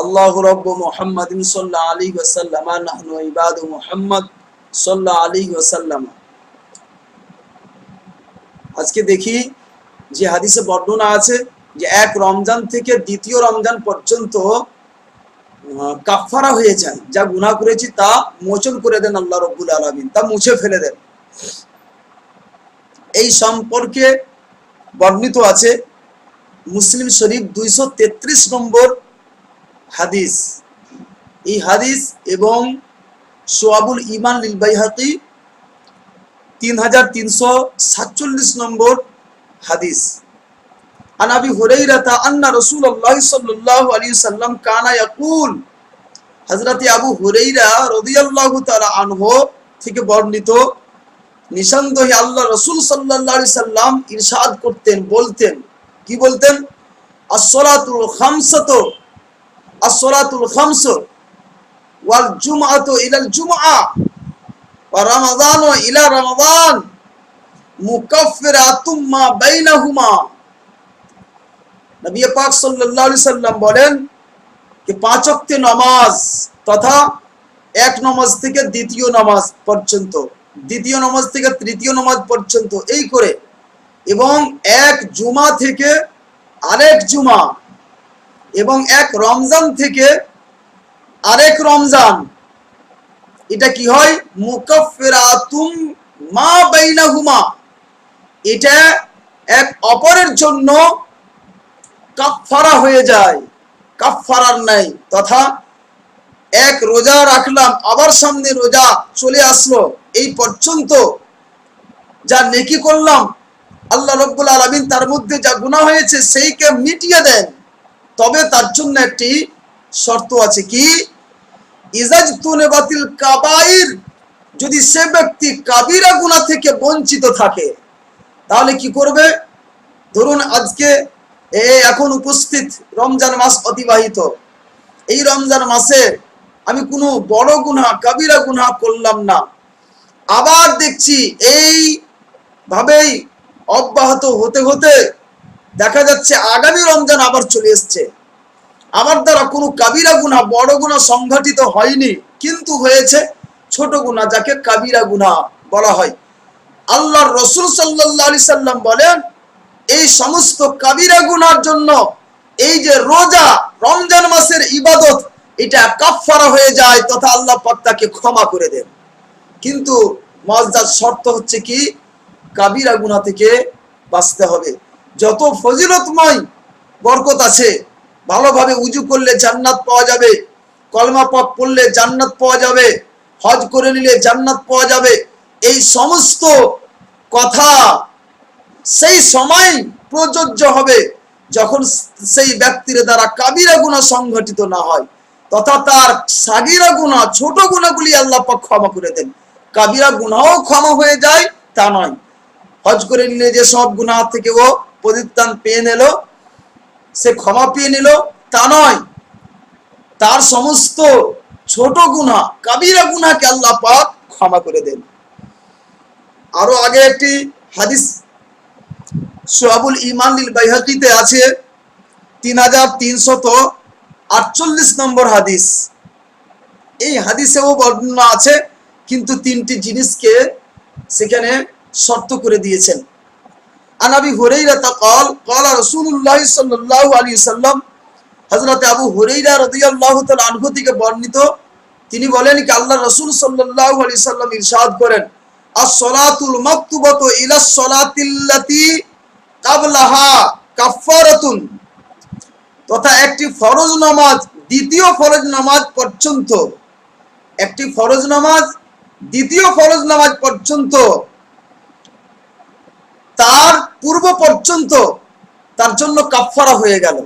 আল্লাহু রাব্বু মুহাম্মাদিন সাল্লাল্লাহু আলাইহি ওয়াসাল্লাম নাহনু ইবাদু মুহাম্মদ সাল্লাল্লাহু আলাইহি ওয়াসাল্লাম। আজকে দেখি যে হাদিসে বর্ণনা আছে যে এক রমজান থেকে দ্বিতীয় রমজান পর্যন্ত কাফারা হয়ে যায়, যা গুনাহ করেছি তা মোচন করে দেন আল্লাহ রাব্বুল আলামিন, তা মুছে ফেলে দেন। এই সম্পর্কে বর্ণিত আছে মুসলিম শরীফ 233 নম্বর হাদিস। এই হাদিস এবং শুআবুল ঈমান লিল বাইহাকি 3347 নম্বর হাদিস। আন আবি হুরায়রা আন্না রাসূলুল্লাহ সাল্লাল্লাহু আলাইহি ওয়াসাল্লাম কানা ইয়াকুল, হযরত আবু হুরায়রা রাদিয়াল্লাহু তাআলা আনহু থেকে বর্ণিত, নিঃসন্দেহে আল্লাহ রাসূল সাল্লাল্লাহু আলাইহি সাল্লাম ইরশাদ করতেন, বলতেন, কি বলতেন? as-salatul khamsatu as-salatul khamsu wal jum'atu ila al-jum'ah wa ramadhanu ila ramadan mukaffiratun ma bainahuma। নবী পাক সাল্লাল্লাহু আলাইহি সাল্লাম বলেন যে পাঁচ ওয়াক্তের নামাজ তথা এক নামাজ থেকে দ্বিতীয় নামাজ পর্যন্ত, দ্বিতীয় নামাজ থেকে তৃতীয় নামাজ পর্যন্ত, এই করে, এবং এক জুমা থেকে আরেক জুমা, এবং এক রমজান থেকে আরেক রমজান, এটা কি হয়? মুকাফফিরাতুম মা বাইনাহুমা, এটা এক অপরের জন্য কাফফারা হয়ে যায়, কাফফারার নাই। তথা এক রোজা রাখলাম, আবার সামনে রোজা চলে আসলো, এই পর্যন্ত যা নেকি করলাম আল্লাহ রাব্বুল আলামিন তার মধ্যে যা গুনাহ হয়েছে সেইকে মিটিয়ে দেন। তবে তার জন্য একটি শর্ত আছে, কি? ইজাজতুনিবাতিল কাবাইর, যদি সে ব্যক্তি কাবিরা গুনাহ থেকে বঞ্চিত থাকে, তাহলে কি করবে? ধরুন আজকে এখন উপস্থিত রমজান মাস অতিবাহিত, এই রমজান মাসে আমি কোনো বড় গুনাহ কাবিরা গুনাহ করলাম না, আবার দেখছি এই ভাবেই অব্যাহত হতে হতে দেখা যাচ্ছে আগামী রমজান আবার চলে এসছে, আমার দ্বারা কোনো কাবিরা গুনাহ বড় গুনাহ সংঘটিত হয়নি, কিন্তু হয়েছে ছোট গুনাহ, যাকে কাবিরা গুনাহ বলা হয়। আল্লাহর রাসূল সাল্লাল্লাহু আলাইহি সাল্লাম বলেন এই সমস্ত কাবিরা গুনাহর জন্য এই যে রোজা, রমজান মাসের ইবাদত, এটা কাফফারা হয়ে যায় তথা আল্লাহ পাক তাকে ক্ষমা করে দেন। কিন্তু মুআজ্জাজ শর্ত হচ্ছে কি? কাবিরা গুনাহ থেকে বাঁচতে হবে। যত ফজিলতময় বরকত আছে, ভালোভাবে উজু করলে জান্নাত পাওয়া যাবে, কলমা পাক পড়লে জান্নাত পাওয়া যাবে, হজ করে নিলে জান্নাত পাওয়া যাবে, এই সমস্ত কথা সেই সময় প্রযোজ্য হবে যখন সেই ব্যক্তির দ্বারা কাবিরা গুনাহ সংঘটিত না হয়, তথা তার সাগীরা গুনাহ, ছোট গুনাহগুলি আল্লাহ পাক ক্ষমা করে দেন। কাবিরা গুনাহও ক্ষমা হয়ে যায় তা নয়, হজ করে নিলে যে সব গুনাহ থেকে ও পরিত্রাণ পেয়ে নিল, সে ক্ষমা পেয়ে নিল, তা নয়, তার সমস্ত ছোট গুনাহ, কাবিরা গুনাহকে আল্লাহ পাক ক্ষমা করে দেন। আরো আগে একটি হাদিস শুআবুল ঈমান লিল বাইহাকিতে আছে 3348 নম্বর হাদিস। এই হাদিসেও বর্ণনা আছে, কিন্তু তিনটি জিনিসকে সেখানে শর্ত করে দিয়েছেন। আন আবি হুরায়রা قال قال رسول الله صلى الله عليه وسلم, হযরত আবু হুরায়রা রাদিয়াল্লাহু তাআলা আনহু থেকে বর্ণিত, তিনি বলেন কি আল্লাহ রাসূল সাল্লাল্লাহু আলাইহি সাল্লাম ইরশাদ করেন, as-salatul maktubatু ila as-salatillaতি কাবলাহা কাফফারাতুন, তথা একটি ফরজ নামাজ দ্বিতীয় ফরজ নামাজ পর্যন্ত, একটি ফরজ নামাজ দ্বিতীয় ফরজ নামাজ পর্যন্ত, তার পূর্ব পর্যন্ত তার জন্য কাফফারা হয়ে গেল।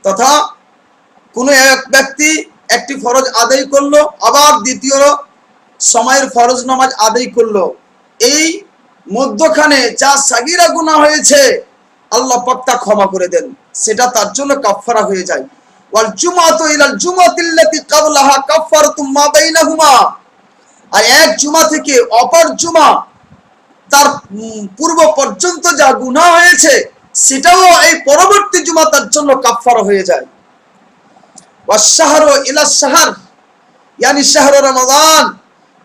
তথা কোনো এক ব্যক্তি একটি ফরজ আদায় করলো, আবার দ্বিতীয় সময়ের ফরজ নামাজ আদায় করলো, এই মধ্যখানে যা সাগীরা গুনাহ হয়েছে আল্লাহ পাক তা ক্ষমা করে দেন, সেটা তার জন্য কাফফারা হয়ে যায়। ওয়াল জুমাতু ইলাল জুমাতিল্লাতি ক্বাবলাহা কাফফারাতুম মা বাইনাহুমা, আর এক জুমা থেকে অপর জুমা তার পূর্ব পর্যন্ত যা গুনাহ হয়েছে সেটাও এই পরবর্তী জুমা তার জন্য কাফফারা হয়ে যায়। ওয়াশ-শাহরু ইলা-শাহর ইয়ানি শাহরু রমাদান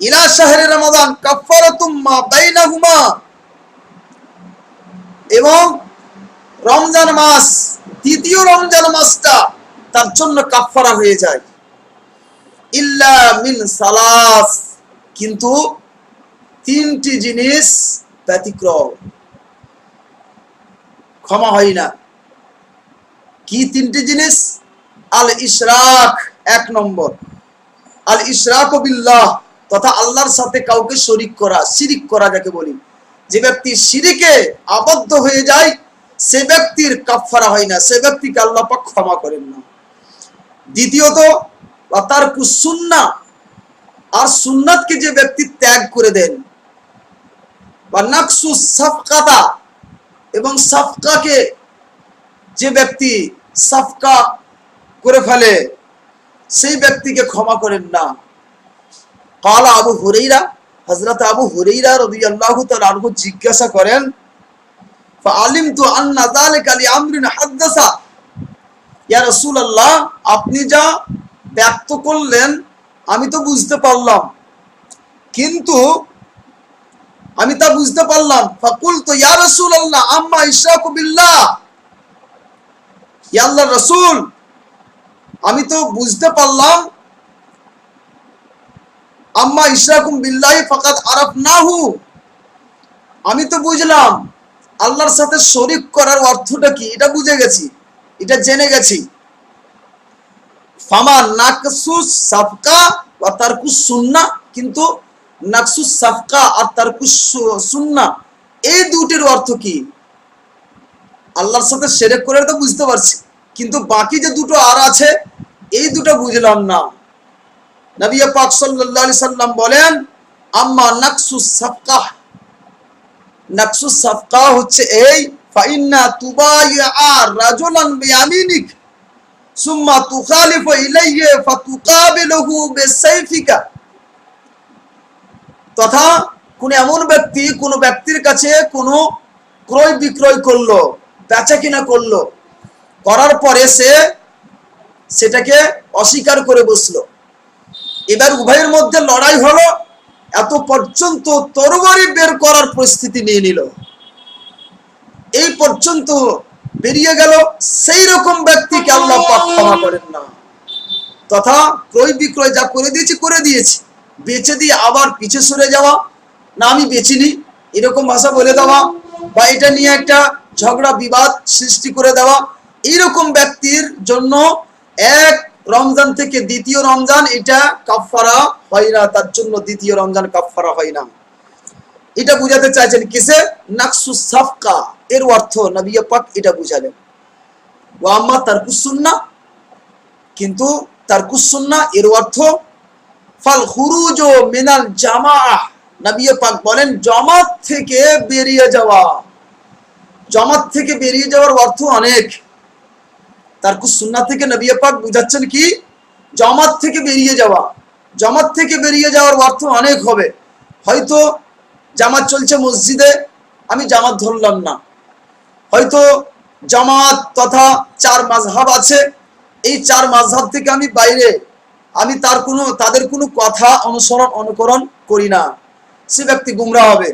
ইলা শাহরি রমাদান কাফফারাতুম মা বাইনাহুমা, এবং রমজান মাস দ্বিতীয় রমজান মাসটা তার জন্য কাফফারা হয়ে যায়। ইল্লা মিন সালাস, কিন্তু তিনটি জিনিস ব্যতিক্রম, ক্ষমা হয় না। কি তিনটি জিনিস? আল ইশরাক, এক নম্বর আল ইশরাকু বিল্লাহ, তথা আল্লাহর সাথে কাউকে শরীক করা, শিরিক করা যাকে বলি। যে ব্যক্তি শিরিকে আবদ্ধ হয়ে যায় সে ব্যক্তির কাফফারা হয় না, সে ব্যক্তিকে আল্লাহ পাক ক্ষমা করেন না। দ্বিতীয়ত ওয়া তারকুস সুন্নাহ, আর সুন্নাতকে যে ব্যক্তি ত্যাগ করে দেন, বা নাকসুস সাফকাতা, এবং সাফকাকে যে ব্যক্তি সাফকা করে ফেলে সেই ব্যক্তিকে ক্ষমা করেন না। ক্বালা আবু হুরায়রা, হযরত আবু হুরায়রা রাদিয়াল্লাহু তাআলা আনহু জিজ্ঞাসা করেন, ফাআলিমতু আন্না যালিকা লিআমরিন হাদাসা, ইয়া রাসূলুল্লাহ, আপনি যা ব্যক্ত করলেন আমি তো বুঝতে পারলাম, কিন্তু আমি তা বুঝতে পারলাম। ফাকুলতু ইয়া রাসূলুল্লাহ আম্মা ইশরাকু বিল্লাহ, ইয়া আল্লাহর রাসূল, আমি তো বুঝতে পারলাম আম্মা ইশরাকুম বিল্লাহি ফাকাদ আরাফনাহু, আমি তো বুঝলাম আল্লাহর সাথে শরীক করার অর্থটা কি, এটা বুঝে গেছি, এটা জেনে গেছি। ফামা নাকসুস সাফকা ওয়া তারকুস সুন্নাহ, কিন্তু নাকসুস সাফকা আর তারকুস সুন্নাহ এই দুটির অর্থ কি? আল্লাহর সাথে শিরক করে তো বুঝতে পারছি, কিন্তু বাকি যে দুটো আর আছে এই দুটো বুঝলাম না। নবী পাক সাল্লাল্লাহু আলাইহি সাল্লাম বলেন, আম্মা নাকসুস সাফকা, নাকসুস সাফকা হচ্ছে এই, ফাইন্না তুবাইয়া রাজুলান বিয়ামিনিক সুম্মা তুখালিফু ইলাইহি ফাতুকাবিলুহু বিসাইফিকা, তথা কোন এমন ব্যক্তি কোন ব্যক্তির কাছে কোন ক্রয় বিক্রয় করলো, বেচা কিনা করলো, করার পরে সে সেটাকে অস্বীকার করে বসলো, এবার উভয়ের মধ্যে লড়াই হলো, এত পর্যন্ত তরবারি বের করার পরিস্থিতি নিয়ে নিল, এই পর্যন্ত বেরিয়ে গেল, সেই রকম ব্যক্তিকে আল্লাহ পাক ক্ষমা করেন না। তথা ক্রয় বিক্রয় যা করে দিয়েছি, বেচে দিয়ে আবার পিছে সরে যাওয়া, না আমি বেচিনি এরকম ভাষা বলে দেওয়া, বা এটা নিয়ে একটা ঝগড়া বিবাদ সৃষ্টি করে দেওয়া, এইরকম ব্যক্তির জন্য এক রমজান থেকে দ্বিতীয় রমজান এটা কাফফারা হয় না, তার জন্য দ্বিতীয় রমজান কাফফারা হয় না। এটা বুঝাতে চাইছেন কিসে? নাকসুস সাফকা এর অর্থ নবী পাক এটা বুঝালেন। ওয়া আম্মা তারকুস সুন্নাহ, কিন্তু তারকুস সুন্নাহ এর অর্থ ফাল খুরুজু মিনাল জামাআহ, নবী পাক বলেন জামাত থেকে বেরিয়ে যাওয়া। জামাত থেকে বেরিয়ে যাওয়ার অর্থ অনেক। তারকুস সুন্নাহ থেকে নবী পাক বুঝাচ্ছেন কি? জামাত থেকে বেরিয়ে যাওয়া। জামাত থেকে বেরিয়ে যাওয়ার অর্থ অনেক হবে। হয়তো জামাত চলছে মসজিদে, আমি জামাত ধরলাম না। হয়তো জামাত তথা চার মাযহাব আছে, এই চার মাযহাব থেকে আমি বাইরে, আমি তাদের কোনো কথা অনুকরণ করি না, সে ব্যক্তি গুমরাহ হবে।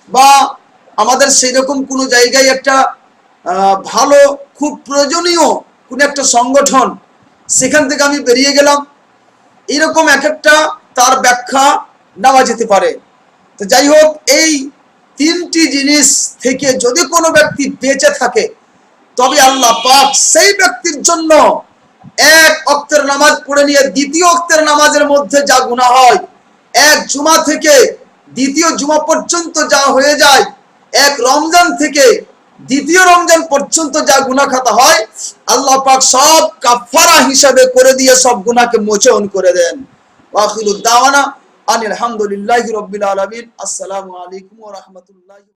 বা আমাদের সেই রকম কোনো জায়গায় একটা ভালো খুব প্রয়োজনীয় কোন একটা সংগঠন, সেখান থেকে আমি বেরিয়ে গেলাম, এরকম এক একটা তার ব্যাখ্যা নেওয়া যেতে পারে। তো যাই হোক, এই তিনটি জিনিস থেকে যদি কোনো ব্যক্তি বেঁচে থাকে তবে আল্লাহ পাক সেই ব্যক্তির জন্য এক ওয়াক্তের নামাজ পড়ে নিয়ে দ্বিতীয় ওয়াক্তের নামাজের মধ্যে যা গুনাহ হয়, এক জুমা থেকে দ্বিতীয় জুমা পর্যন্ত যা হয়ে যায়, এক রমজান থেকে দ্বিতীয় রমজান পর্যন্ত যা গুনাহ খাতা হয়, আল্লাহ পাক সব কাফারা হিসাবে করে দিয়ে সব গুনাহকে মোচন করে দেন। ওয়া আখিরু দাওয়ানা আনিল হামদুলিল্লাহি রাব্বিল আলামিন। আসসালামু আলাইকুম ওয়া রাহমাতুল্লাহি।